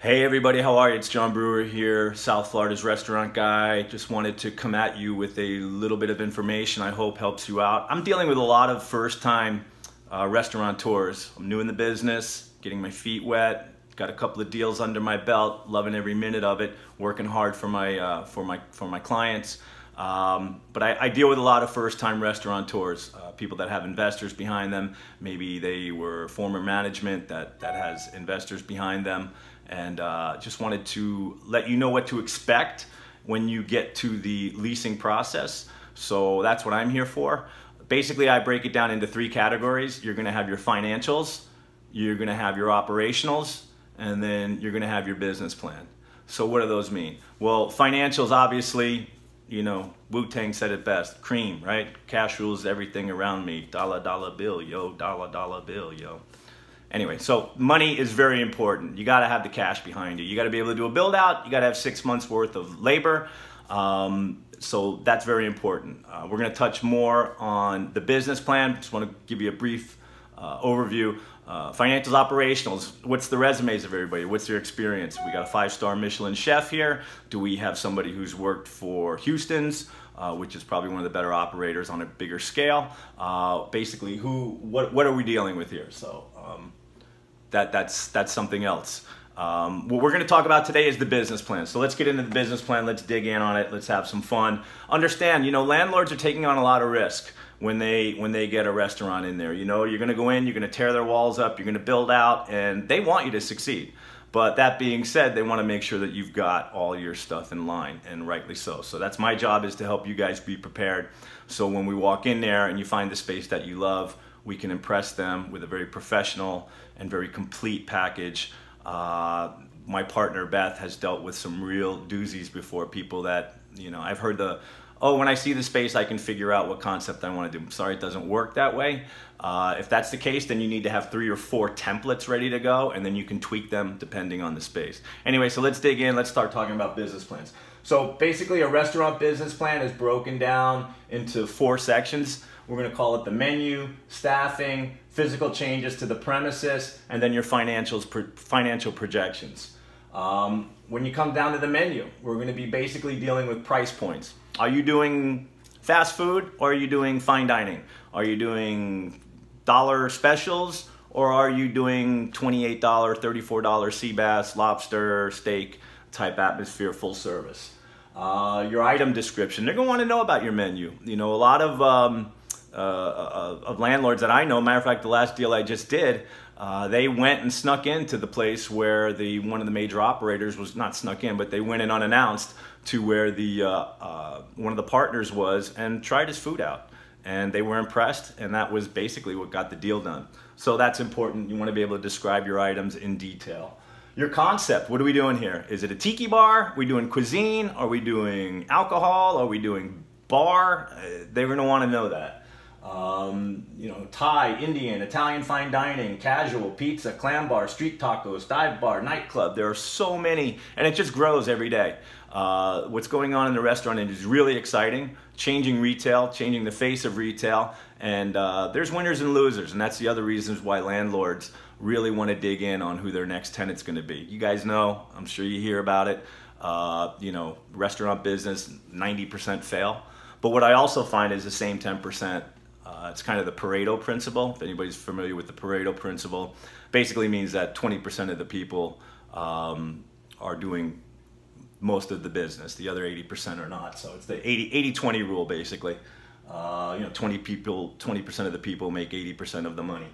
Hey everybody, how are you? It's John Brewer here, South Florida's restaurant guy. Just wanted to come at you with a little bit of information I hope helps you out. I'm dealing with a lot of first-time restaurateurs. I'm new in the business, getting my feet wet, got a couple of deals under my belt, loving every minute of it, working hard for my clients. But I deal with a lot of first-time restaurateurs, people that have investors behind them. Maybe they were former management that has investors behind them. And just wanted to let you know what to expect when you get to the leasing process. So that's what I'm here for. Basically, I break it down into three categories. You're gonna have your financials, you're gonna have your operationals, and then you're gonna have your business plan. So what do those mean? Well, financials, obviously, you know, Wu-Tang said it best, cream, right? Cash rules everything around me. Dollar, dollar bill, yo, dollar, dollar bill, yo. Anyway, so money is very important. You gotta have the cash behind you. You gotta be able to do a build out. You gotta have 6 months worth of labor. So that's very important. We're gonna touch more on the business plan. Just wanna give you a brief overview. Financials, operationals, what's the resumes of everybody? What's their experience? We got a 5-star Michelin chef here. Do we have somebody who's worked for Houston's, which is probably one of the better operators on a bigger scale? Basically, what are we dealing with here? So that's something else. What we're going to talk about today is the business plan. So let's get into the business plan. Let's dig in on it. Let's have some fun. Understand, you know, landlords are taking on a lot of risk when they get a restaurant in there. You know, you're going to go in, you're going to tear their walls up, you're going to build out, and they want you to succeed. But that being said, they want to make sure that you've got all your stuff in line, and rightly so. So that's my job, is to help you guys be prepared. So when we walk in there and you find the space that you love, we can impress them with a very professional and very complete package. My partner Beth has dealt with some real doozies before. People that, you know, I've heard when I see the space, I can figure out what concept I want to do. I'm sorry, it doesn't work that way. If that's the case, then you need to have 3 or 4 templates ready to go, and then you can tweak them depending on the space. Anyway, so let's dig in. Let's start talking about business plans. So basically, a restaurant business plan is broken down into 4 sections. We're going to call it the menu, staffing, physical changes to the premises, and then your financial projections. When you come down to the menu, we're going to be basically dealing with price points. Are you doing fast food, or are you doing fine dining? Are you doing dollar specials, or are you doing $28, $34 sea bass, lobster, steak type atmosphere, full service? Your item description. They're going to want to know about your menu. You know, a lot of landlords that I know, matter of fact, the last deal I just did, they went and snuck into the place where one of the major operators was, not snuck in, but they went in unannounced to where one of the partners was, and tried his food out. And they were impressed, and that was basically what got the deal done. So that's important. You want to be able to describe your items in detail. Your concept, what are we doing here? Is it a tiki bar? Are we doing cuisine? Are we doing alcohol? Are we doing bar? They're going to want to know that. You know, Thai, Indian, Italian fine dining, casual, pizza, clam bar, street tacos, dive bar, nightclub. There are so many, and it just grows every day. What's going on in the restaurant industry is really exciting, changing retail, changing the face of retail, and there's winners and losers, and that's the other reasons why landlords really want to dig in on who their next tenant's going to be. You guys know, I'm sure you hear about it, you know, restaurant business, 90% fail. But what I also find is the same 10%. It's kind of the Pareto Principle. If anybody's familiar with the Pareto Principle, basically means that 20% of the people are doing most of the business. The other 80% are not. So it's the 80-20 rule, basically. You know, 20% of the people make 80% of the money.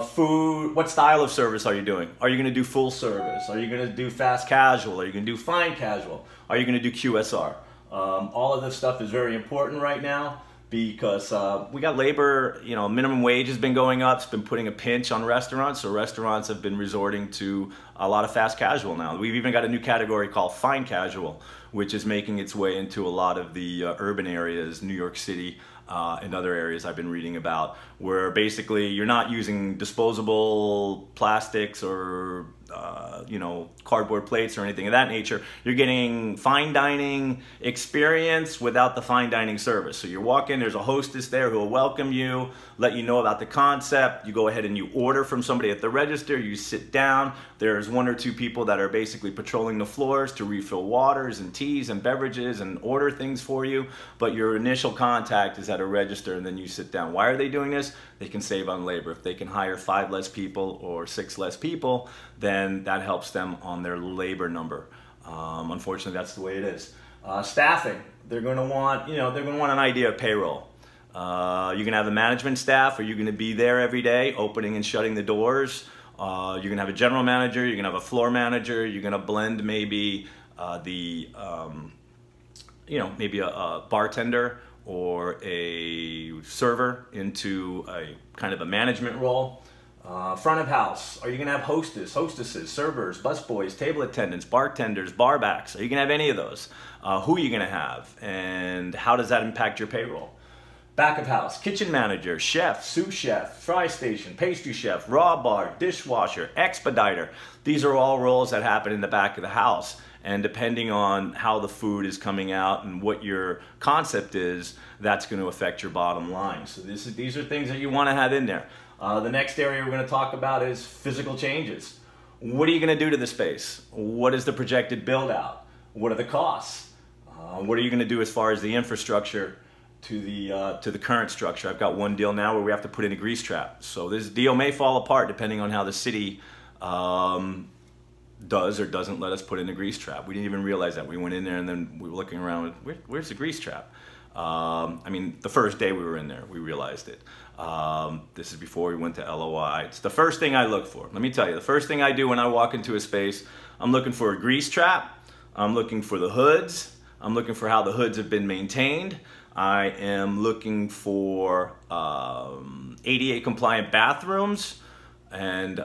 Food, what style of service are you doing? Are you going to do full service? Are you going to do fast casual? Are you going to do fine casual? Are you going to do QSR? All of this stuff is very important right now, because we got labor, you know, minimum wage has been going up. It's been putting a pinch on restaurants, so restaurants have been resorting to a lot of fast casual now. We've even got a new category called fine casual, which is making its way into a lot of the urban areas, New York City, and other areas I've been reading about, where basically you're not using disposable plastics or you know, cardboard plates or anything of that nature. You're getting fine dining experience without the fine dining service. So you walk in, there's a hostess there who will welcome you, let you know about the concept. You go ahead and you order from somebody at the register, you sit down. There's 1 or 2 people that are basically patrolling the floors to refill waters and teas and beverages and order things for you. But your initial contact is at a register and then you sit down. Why are they doing this? They can save on labor. If they can hire 5 less people or 6 less people, then that helps them on their labor number. Unfortunately, that's the way it is. Staffing, they're going to want, you know, they're going to want an idea of payroll. You're going to have a management staff, or you're going to be there every day opening and shutting the doors. You're going to have a general manager, you're going to have a floor manager, you're going to blend maybe you know, maybe a bartender or a server into a kind of a management role. Front of house, are you going to have hostesses, servers, busboys, table attendants, bartenders, barbacks? Are you going to have any of those? Who are you going to have? And how does that impact your payroll? Back of house, kitchen manager, chef, sous chef, fry station, pastry chef, raw bar, dishwasher, expediter. These are all roles that happen in the back of the house. And depending on how the food is coming out and what your concept is, that's going to affect your bottom line. So these are things that you want to have in there. The next area we're going to talk about is physical changes. What are you going to do to the space? What is the projected build out? What are the costs? What are you going to do as far as the infrastructure to the current structure? I've got one deal now where we have to put in a grease trap. So this deal may fall apart depending on how the city does or doesn't let us put in a grease trap. We didn't even realize that. We went in there and then we were looking around, where's the grease trap? I mean, the first day we were in there, we realized it. This is before we went to LOI. It's the first thing I look for. Let me tell you, the first thing I do when I walk into a space, I'm looking for a grease trap. I'm looking for the hoods. I'm looking for how the hoods have been maintained. I am looking for ADA compliant bathrooms and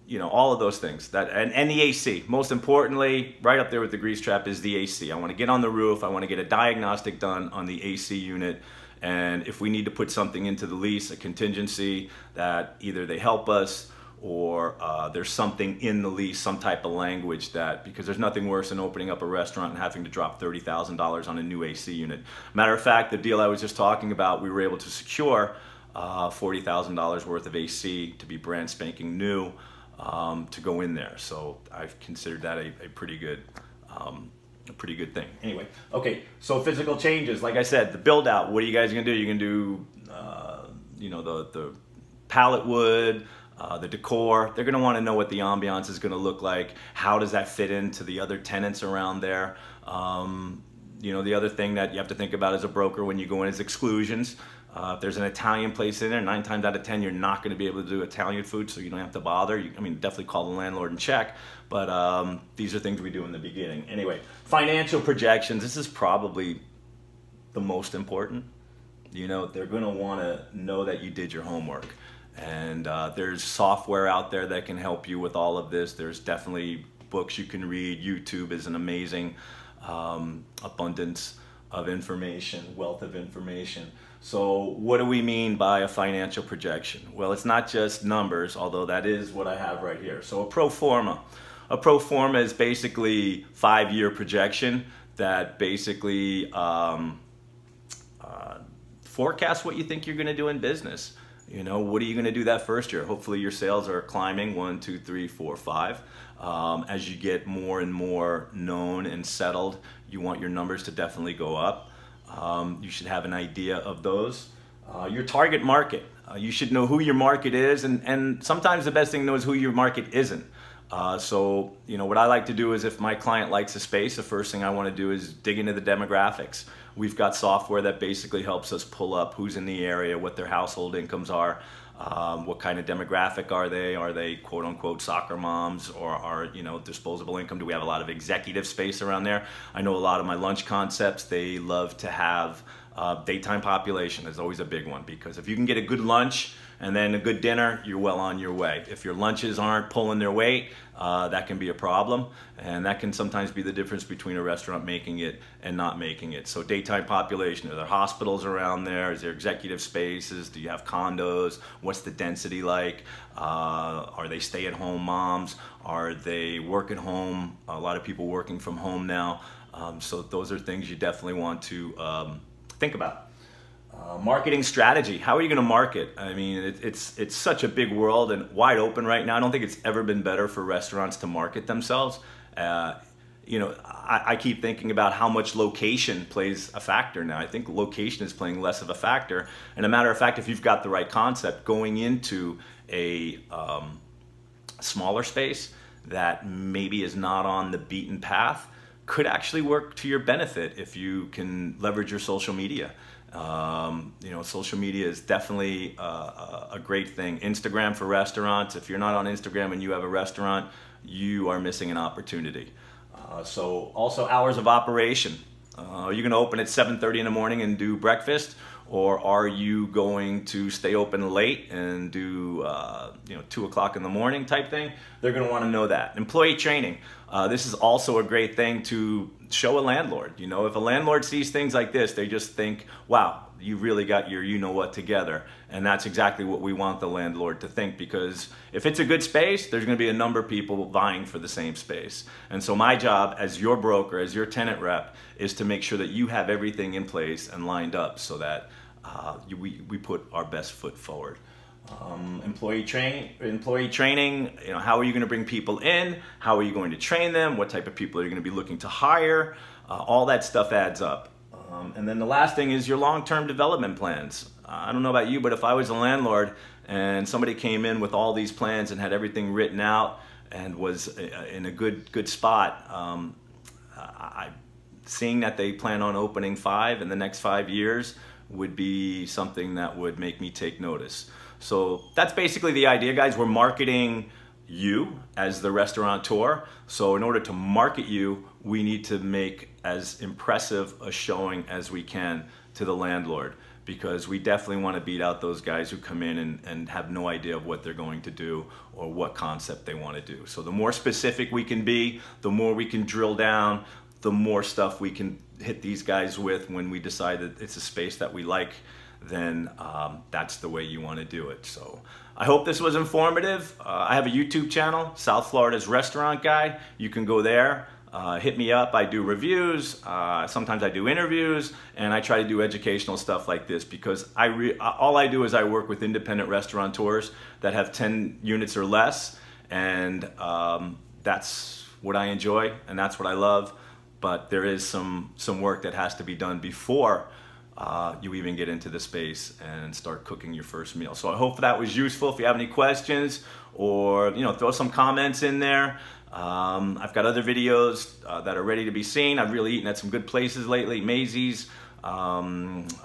you know, all of those things. And the AC. Most importantly, right up there with the grease trap is the AC. I want to get on the roof. I want to get a diagnostic done on the AC unit. And if we need to put something into the lease, a contingency that either they help us or there's something in the lease, some type of language that, because there's nothing worse than opening up a restaurant and having to drop $30,000 on a new AC unit. Matter of fact, the deal I was just talking about, we were able to secure $40,000 worth of AC to be brand spanking new to go in there. So I've considered that a pretty good thing. Anyway, okay, so physical changes. Like I said, the build out, what are you guys gonna do? You're gonna do, you know, the pallet wood, the decor. They're gonna wanna know what the ambiance is gonna look like. How does that fit into the other tenants around there? You know, the other thing that you have to think about as a broker when you go in is exclusions. If there's an Italian place in there, 9 times out of 10, you're not going to be able to do Italian food, so you don't have to bother. I mean, definitely call the landlord and check, but these are things we do in the beginning. Anyway, financial projections. This is probably the most important. You know, they're going to want to know that you did your homework. And there's software out there that can help you with all of this. There's definitely books you can read. YouTube is an amazing abundance of information, wealth of information. So what do we mean by a financial projection? Well, it's not just numbers, although that is what I have right here. So a pro forma. A pro forma is basically 5-year projection that basically forecasts what you think you're going to do in business. You know, what are you going to do that first year? Hopefully your sales are climbing 1, 2, 3, 4, 5. As you get more and more known and settled, you want your numbers to definitely go up. You should have an idea of those. Your target market. You should know who your market is, and sometimes the best thing to know is who your market isn't. So, you know, what I like to do is if my client likes a space, the first thing I want to do is dig into the demographics. We've got software that basically helps us pull up who's in the area, what their household incomes are, what kind of demographic are they? Are they quote unquote soccer moms, or are, you know, disposable income? Do we have a lot of executive space around there? I know a lot of my lunch concepts, they love to have Daytime population is always a big one, because if you can get a good lunch and then a good dinner, you're well on your way. If your lunches aren't pulling their weight, that can be a problem, and that can sometimes be the difference between a restaurant making it and not making it. So daytime population, are there hospitals around there? Is there executive spaces? Do you have condos? What's the density like? Are they stay-at-home moms? Are they work at home? A lot of people working from home now. So those are things you definitely want to think about. Marketing strategy. How are you going to market? I mean, it's such a big world and wide open right now. I don't think it's ever been better for restaurants to market themselves. You know, I keep thinking about how much location plays a factor now. I think location is playing less of a factor. And a matter of fact, if you've got the right concept, going into a smaller space that maybe is not on the beaten path could actually work to your benefit if you can leverage your social media. You know, social media is definitely a great thing. Instagram for restaurants. If you're not on Instagram and you have a restaurant, you are missing an opportunity. So also hours of operation. Are you going to open at 7:30 in the morning and do breakfast? Or are you going to stay open late and do you know, 2 o'clock in the morning type thing? They're going to want to know that. Employee training. This is also a great thing to show a landlord. You know, if a landlord sees things like this, they just think, wow, you really got your you-know-what together. And that's exactly what we want the landlord to think, because if it's a good space, there's going to be a number of people vying for the same space. And so my job as your broker, as your tenant rep, is to make sure that you have everything in place and lined up so that we put our best foot forward. Employee training, you know, how are you going to bring people in? How are you going to train them? What type of people are you going to be looking to hire? All that stuff adds up. And then the last thing is your long-term development plans. I don't know about you, but if I was a landlord and somebody came in with all these plans and had everything written out and was in a good spot, seeing that they plan on opening 5 in the next 5 years would be something that would make me take notice. So that's basically the idea, guys. We're marketing you as the restaurateur. So in order to market you, we need to make as impressive a showing as we can to the landlord, because we definitely want to beat out those guys who come in and have no idea of what they're going to do or what concept they want to do. So the more specific we can be, the more we can drill down, the more stuff we can hit these guys with when we decide that it's a space that we like, then that's the way you want to do it. So I hope this was informative. I have a YouTube channel, South Florida's Restaurant Guy. You can go there, hit me up. I do reviews, sometimes I do interviews, and I try to do educational stuff like this, because all I do is I work with independent restaurateurs that have 10 units or less, and that's what I enjoy and that's what I love. But there is some work that has to be done before you even get into the space and start cooking your first meal. So I hope that was useful. If you have any questions, or throw some comments in there. I've got other videos that are ready to be seen. I've really eaten at some good places lately. Maisie's, Rocksteady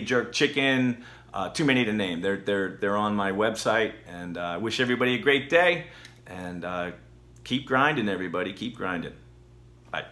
Jerk Chicken, too many to name. They're on my website, and I wish everybody a great day, and keep grinding, everybody. Keep grinding. Bye.